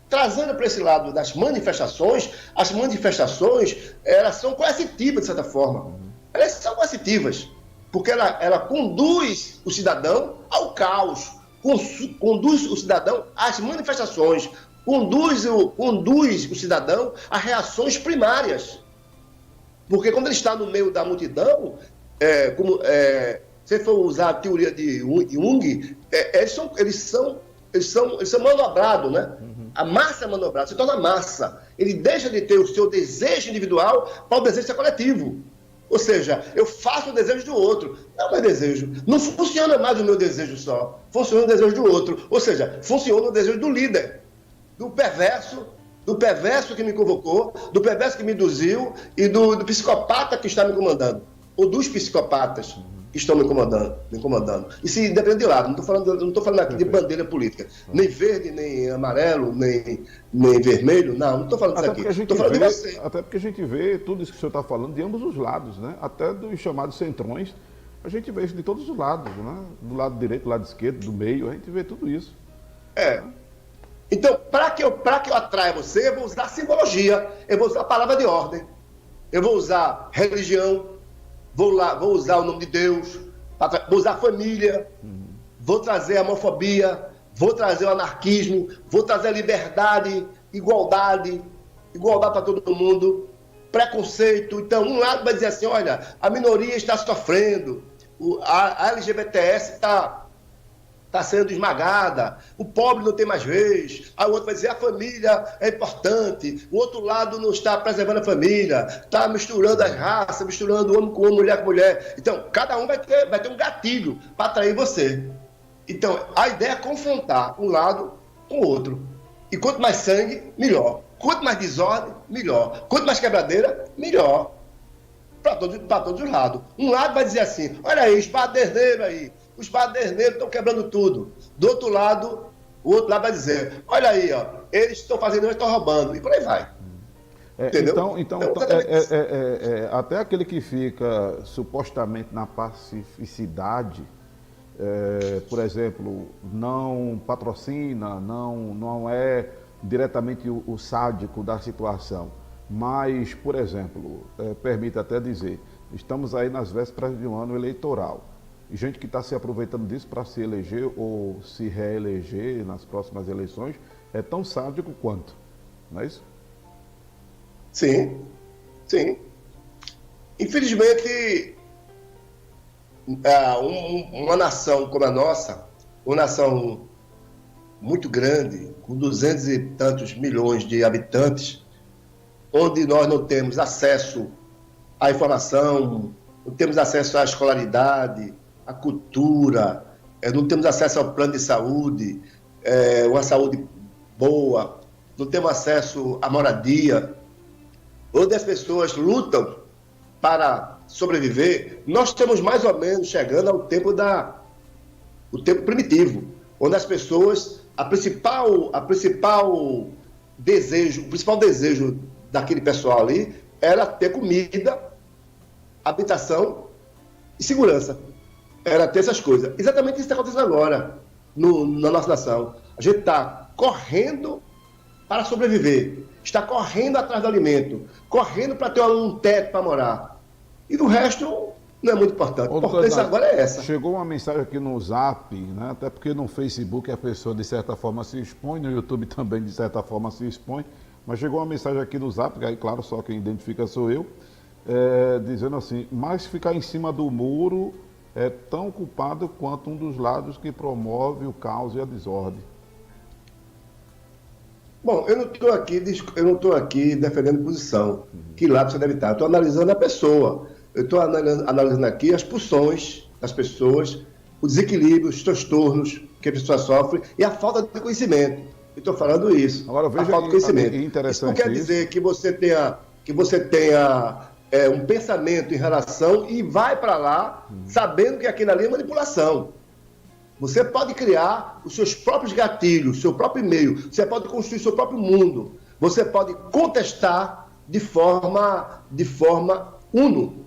trazendo para esse lado das manifestações, as manifestações, elas são coercitivas, de certa forma. Elas são coercitivas, porque ela conduz o cidadão ao caos, conduz o cidadão às manifestações, conduz o cidadão a reações primárias. Porque quando ele está no meio da multidão, se for usar a teoria de Jung, eles são manobrados, né? A massa é manobrada, se torna massa. Ele deixa de ter o seu desejo individual para o desejo ser coletivo. Ou seja, eu faço o desejo do outro. Não é meu desejo. Não funciona mais o meu desejo só. Funciona o desejo do outro. Ou seja, funciona o desejo do líder, do perverso que me convocou, do perverso que me induziu e do psicopata que está me comandando. Ou dos psicopatas que estão me incomodando. Isso independente de lado. Não estou falando aqui de bandeira política. Nem verde, nem amarelo, nem vermelho. Não estou falando disso aqui. Estou falando de você. Até porque a gente vê tudo isso que o senhor está falando de ambos os lados, né? Até dos chamados centrões, a gente vê isso de todos os lados, né? Do lado direito, do lado esquerdo, do meio, a gente vê tudo isso. Então, para que eu atraia você, eu vou usar simbologia, eu vou usar a palavra de ordem, eu vou usar religião, vou usar o nome de Deus, vou usar família, vou trazer a homofobia, vou trazer o anarquismo, vou trazer a liberdade, igualdade para todo mundo, preconceito. Então, um lado vai dizer assim, olha, a minoria está sofrendo, a LGBTS está sendo esmagada, o pobre não tem mais vez, aí o outro vai dizer a família é importante, o outro lado não está preservando a família, está misturando as raças, misturando homem com homem, mulher com mulher. Então, cada um vai ter um gatilho para atrair você. Então, a ideia é confrontar um lado com o outro. E quanto mais sangue, melhor. Quanto mais desordem, melhor. Quanto mais quebradeira, melhor. Para todos os lados. Um lado vai dizer assim, olha aí, esbaderneiro aí, os baderneiros estão quebrando tudo. Do outro lado, o outro lado vai dizer, olha aí, ó, eles estão fazendo, eles estão roubando, e por aí vai. Entendeu? Então até aquele que fica supostamente na pacificidade, por exemplo, não patrocina, não é diretamente o sádico da situação, mas, por exemplo, permite até dizer, estamos aí nas vésperas de um ano eleitoral, e gente que está se aproveitando disso para se eleger ou se reeleger nas próximas eleições é tão sádico quanto, não é isso? Sim, sim. Infelizmente, uma nação como a nossa, uma nação muito grande, com 200 e tantos milhões de habitantes, onde nós não temos acesso à informação, não temos acesso à escolaridade, à cultura, não temos acesso ao plano de saúde, uma saúde boa, não temos acesso à moradia, onde as pessoas lutam para sobreviver. Nós estamos mais ou menos chegando ao tempo o tempo primitivo, onde as pessoas, o principal desejo daquele pessoal ali era ter comida, habitação e segurança. Era ter essas coisas. Exatamente isso que está acontecendo agora na nossa nação. A gente está correndo para sobreviver, está correndo atrás do alimento, correndo para ter um teto para morar. E do resto não é muito importante. A importância agora é essa. Chegou uma mensagem aqui no Zap, né? Até porque no Facebook a pessoa de certa forma se expõe, no YouTube também de certa forma se expõe, mas chegou uma mensagem aqui no Zap, que aí claro, só quem identifica sou eu, dizendo assim, mas ficar em cima do muro é tão culpado quanto um dos lados que promove o caos e a desordem. Bom, eu não estou aqui defendendo posição, que lado você deve estar. Eu estou analisando a pessoa. Eu estou analisando aqui as pulsões das pessoas, o desequilíbrio, os transtornos que a pessoa sofre e a falta de conhecimento. Eu estou falando isso. Agora, veja, a falta de conhecimento. Interessante isso não quer dizer que você tenha um pensamento em relação e vai para lá sabendo que aquilo ali é manipulação. Você pode criar os seus próprios gatilhos, seu próprio meio, você pode construir seu próprio mundo, você pode contestar de forma uno.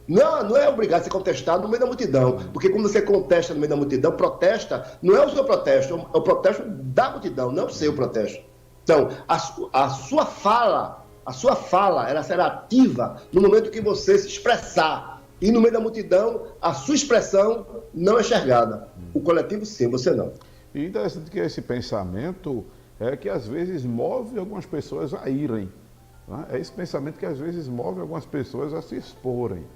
Não é obrigado a se contestar no meio da multidão, porque quando você contesta no meio da multidão, protesta, não é o seu protesto, é o protesto da multidão, não é o seu protesto. Então, a sua fala, ela será ativa no momento que você se expressar. E no meio da multidão, a sua expressão não é enxergada. O coletivo sim, você não. E interessante que esse pensamento é que às vezes move algumas pessoas a irem. Né? É esse pensamento que às vezes move algumas pessoas a se exporem.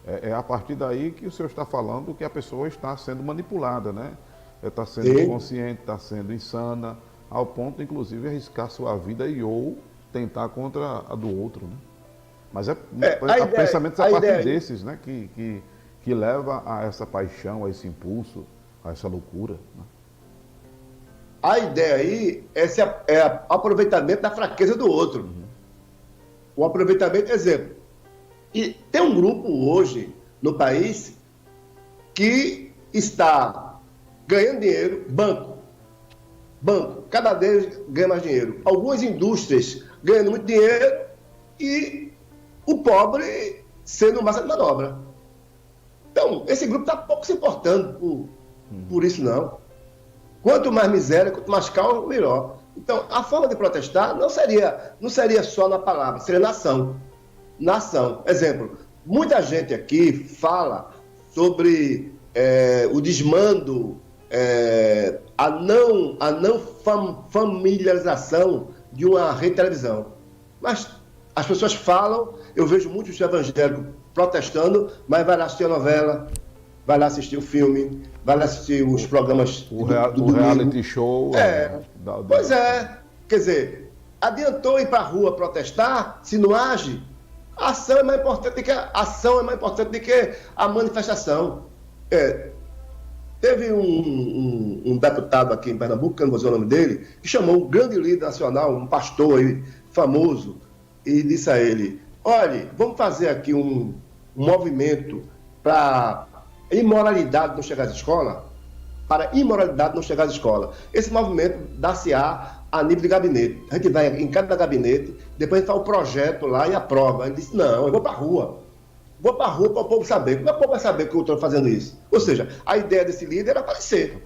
É a partir daí que o senhor está falando que a pessoa está sendo manipulada, né? Está sendo inconsciente, está sendo insana, ao ponto, inclusive, de arriscar sua vida ou tentar contra a do outro, né? Mas pensamentos a partir desses, né, que leva a essa paixão, a esse impulso, a essa loucura. Né? A ideia aí é o aproveitamento da fraqueza do outro. O aproveitamento, exemplo. E tem um grupo hoje no país que está ganhando dinheiro, banco, cada vez ganha mais dinheiro. Algumas indústrias ganhando muito dinheiro e o pobre sendo massa de manobra. Então, esse grupo está pouco se importando por isso, não. Quanto mais miséria, quanto mais caos, melhor. Então, a forma de protestar não seria só na palavra, seria na ação. Na ação. Exemplo, muita gente aqui fala sobre o desmando, a não familiarização de uma rede de televisão. Mas as pessoas falam, eu vejo muitos evangélicos protestando, mas vai lá assistir a novela, vai lá assistir o filme, vai lá assistir os programas do reality show. Pois é, quer dizer, adiantou ir para a rua protestar, se não age, a ação é mais importante do que a manifestação. Teve um deputado aqui em Pernambuco, que eu não vou dizer o nome dele, que chamou um grande líder nacional, um pastor aí, famoso, e disse a ele: olha, vamos fazer aqui um movimento para imoralidade não chegar à escola, para a imoralidade não chegar à escola. Esse movimento dá-se-á a nível de gabinete. A gente vai em cada gabinete, depois a gente faz o projeto lá e aprova. Ele disse, não, eu vou para a rua. Vou para a rua para o povo saber. Como é que o povo vai saber que eu estou fazendo isso? Ou seja, a ideia desse líder era aparecer.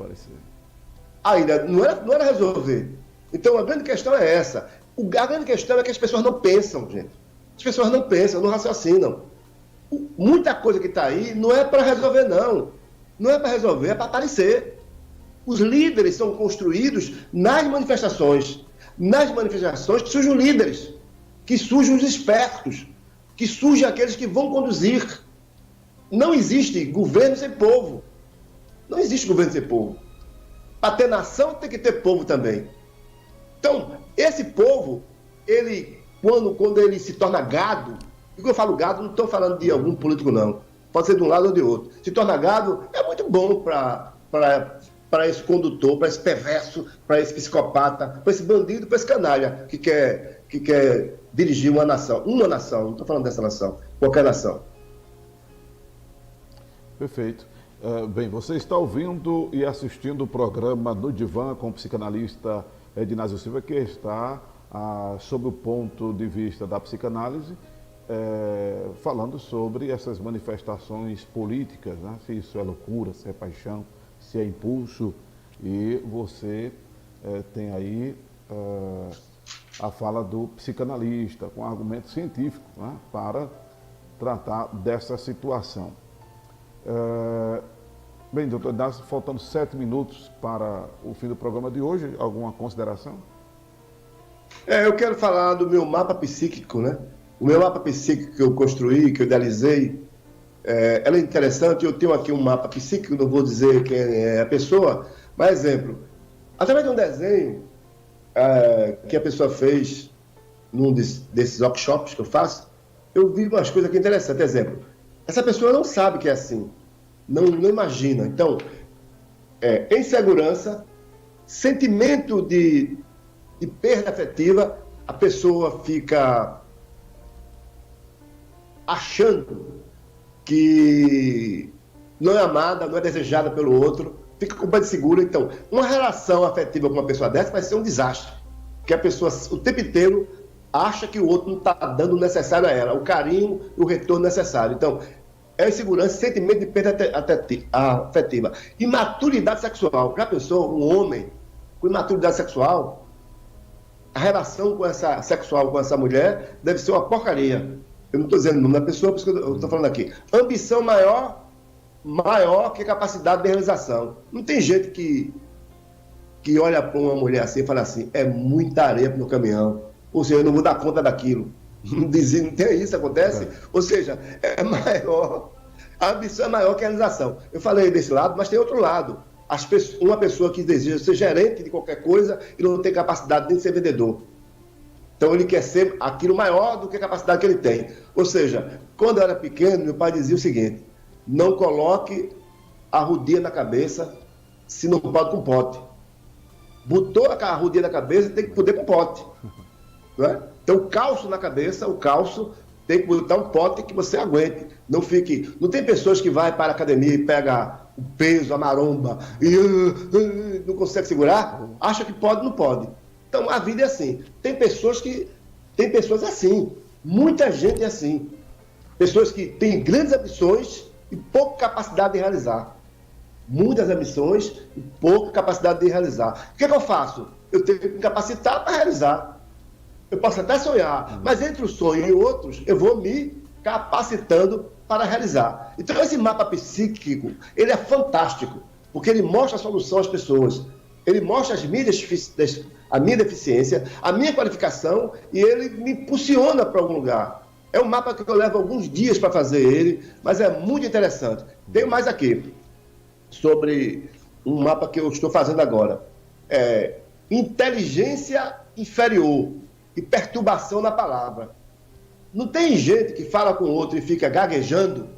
A ideia não era resolver. Então a grande questão é essa. A grande questão é que as pessoas não pensam, gente. As pessoas não pensam, não raciocinam. Muita coisa que está aí não é para resolver, não. Não é para resolver, é para aparecer. Os líderes são construídos nas manifestações. Nas manifestações que surgem líderes, que surgem os espertos, que surgem aqueles que vão conduzir. Não existe governo sem povo. Não existe governo sem povo. Para ter nação tem que ter povo também. Então, esse povo, ele, quando ele se torna gado, e quando eu falo gado, não estou falando de algum político, não. Pode ser de um lado ou de outro. Se torna gado, é muito bom para esse condutor, para esse perverso, para esse psicopata, para esse bandido, para esse canalha que quer dirigir uma nação, não estou falando dessa nação, qualquer nação. Perfeito. Bem, você está ouvindo e assistindo o programa No Divã com o psicanalista Ednásio Silva, que está sob o ponto de vista da psicanálise, falando sobre essas manifestações políticas, né? Se isso é loucura, se é paixão, se é impulso, e você tem aí a fala do psicanalista com argumento científico, né, para tratar dessa situação. Bem, doutor Ednásio, faltando 7 minutos para o fim do programa de hoje, alguma consideração? Eu quero falar do meu mapa psíquico, né? O meu mapa psíquico que eu construí, que eu idealizei, ela é interessante. Eu tenho aqui um mapa psíquico, não vou dizer quem é a pessoa, mas exemplo, através de um desenho que a pessoa fez num desses workshops que eu faço, eu vi umas coisas aqui interessantes. Exemplo, essa pessoa não sabe que é assim, não imagina. Então, insegurança, sentimento de perda afetiva, a pessoa fica achando que não é amada, não é desejada pelo outro, fica com pé de seguro. Então, uma relação afetiva com uma pessoa dessa vai ser um desastre, porque a pessoa o tempo inteiro acha que o outro não está dando o necessário a ela, o carinho e o retorno necessário. Então, é insegurança, sentimento de perda afetiva. Imaturidade sexual. Já pensou um homem com imaturidade sexual? A relação sexual com essa mulher deve ser uma porcaria. Eu não estou dizendo o nome da pessoa, por isso que eu estou falando aqui. Ambição maior que capacidade de realização. Não tem gente que olha para uma mulher assim e fala assim, é muita areia para o meu caminhão. Ou seja, eu não vou dar conta daquilo. Não tem isso, acontece? Ou seja, a ambição é maior que a realização. Eu falei desse lado, mas tem outro lado. Uma pessoa que deseja ser gerente de qualquer coisa e não tem capacidade nem de ser vendedor. Então ele quer ser aquilo maior do que a capacidade que ele tem. Ou seja, quando eu era pequeno, meu pai dizia o seguinte, não coloque a rodinha na cabeça se não pode com pote. Botou a rodinha na cabeça, tem que poder com pote. Não é? Então o calço na cabeça, tem que botar um pote que você aguente. Não tem pessoas que vai para a academia e pega o peso, a maromba, e não consegue segurar, acha que pode, não pode. Então a vida é assim. Tem pessoas assim. Muita gente é assim. Pessoas que têm grandes ambições e pouca capacidade de realizar. Muitas ambições e pouca capacidade de realizar. O que eu faço? Eu tenho que me capacitar para realizar. Eu posso até sonhar, mas entre o sonho e outros, eu vou me capacitando para realizar. Então esse mapa psíquico, ele é fantástico, porque ele mostra a solução às pessoas. Ele mostra a minha deficiência, a minha qualificação, e ele me impulsiona para algum lugar. É um mapa que eu levo alguns dias para fazer ele, mas é muito interessante. Tem mais aqui, sobre um mapa que eu estou fazendo agora. Inteligência inferior e perturbação na palavra. Não tem gente que fala com o outro e fica gaguejando,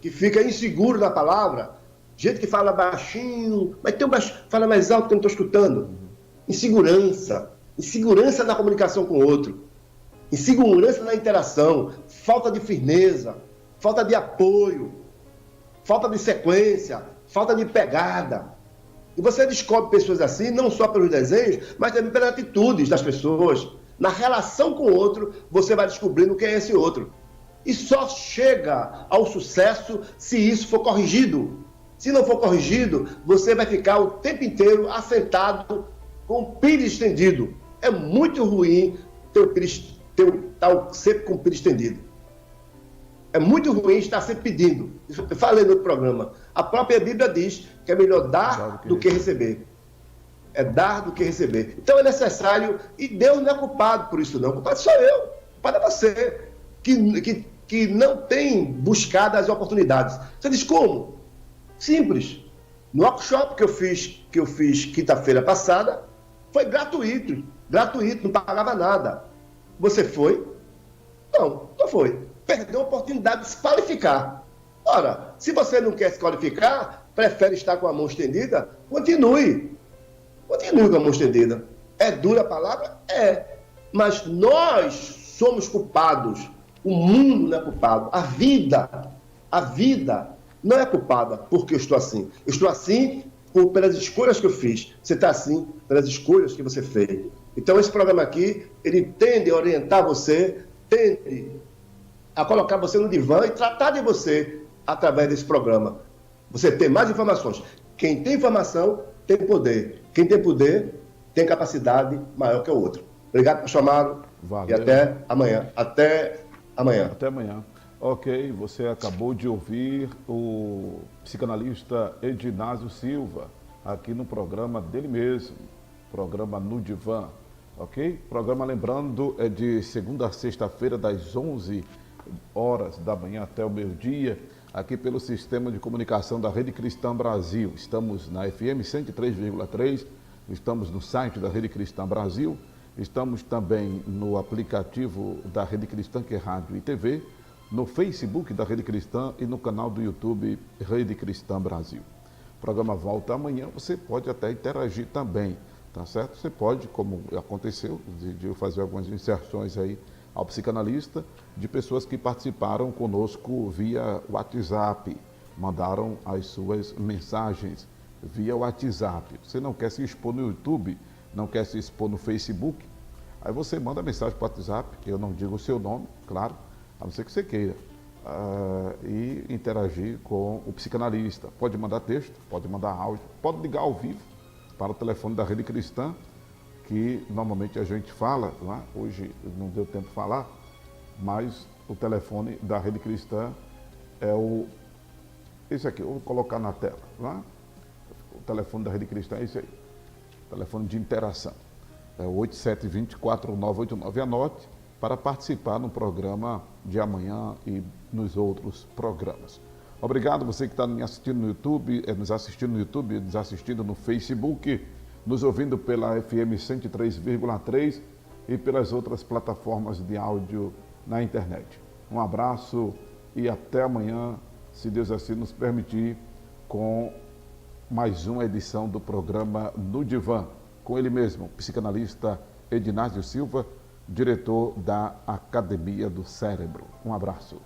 que fica inseguro na palavra, gente que fala baixinho, mas tem fala mais alto que eu não estou escutando. Insegurança na comunicação com o outro, insegurança na interação, falta de firmeza, falta de apoio. falta de sequência, falta de pegada. E você descobre pessoas assim, não só pelos desenhos, mas também pelas atitudes das pessoas. Na relação com o outro, você vai descobrindo quem é esse outro. E só chega ao sucesso se isso for corrigido. Se não for corrigido, você vai ficar o tempo inteiro assentado com o pires estendido. É muito ruim estar sempre com o pires estendido. É muito ruim estar sempre pedindo. Eu falei no outro programa. A própria Bíblia diz que é melhor dar do que receber. É dar do que receber. Então é necessário, e Deus não é culpado por isso não. O culpado sou eu, o culpado é você, que não tem buscado as oportunidades. Você diz como? Simples. No workshop que eu fiz quinta-feira passada, foi gratuito, não pagava nada. Você foi? Não foi. Perdeu a oportunidade de se qualificar. Ora, se você não quer se qualificar, prefere estar com a mão estendida, continue com a mão estendida. É dura a palavra? É. Mas nós somos culpados. O mundo não é culpado. A vida não é culpada porque eu estou assim. Eu estou assim pelas escolhas que eu fiz. Você está assim pelas escolhas que você fez. Então esse programa aqui, ele tende a orientar você, tende a colocar você no divã e tratar de você através desse programa. Você tem mais informações. Quem tem informação tem poder. Quem tem poder tem capacidade maior que o outro. Obrigado por chamar. Valeu. E até amanhã. Até amanhã. Até amanhã. Ok, você acabou de ouvir o psicanalista Edinásio Silva, aqui no programa dele mesmo, programa No Divã, ok? Programa, lembrando, é de segunda a sexta-feira, das 11 horas da manhã até o meio-dia, aqui pelo Sistema de Comunicação da Rede Cristã Brasil. Estamos na FM 103,3, estamos no site da Rede Cristã Brasil, estamos também no aplicativo da Rede Cristã, que é Rádio e TV, no Facebook da Rede Cristã e no canal do YouTube Rede Cristã Brasil. O programa volta amanhã, você pode até interagir também, tá certo? Você pode, como aconteceu, de eu fazer algumas inserções aí ao psicanalista, de pessoas que participaram conosco via WhatsApp, mandaram as suas mensagens via WhatsApp. Você não quer se expor no YouTube, não quer se expor no Facebook, aí você manda mensagem para o WhatsApp, eu não digo o seu nome, claro, a não ser que você queira, e interagir com o psicanalista. Pode mandar texto, pode mandar áudio, pode ligar ao vivo para o telefone da Rede Cristã, que normalmente a gente fala, né? Hoje não deu tempo de falar, mas o telefone da Rede Cristã é esse aqui, eu vou colocar na tela, né? O telefone da Rede Cristã é esse aí, telefone de interação, é o 8720-4989, anote para participar no programa de amanhã e nos outros programas. Obrigado você que está nos assistindo no YouTube, nos assistindo no Facebook, nos ouvindo pela FM 103,3 e pelas outras plataformas de áudio na internet. Um abraço e até amanhã, se Deus assim nos permitir, com mais uma edição do programa No Divã, com ele mesmo, psicanalista Edinásio Silva, diretor da Academia do Cérebro. Um abraço.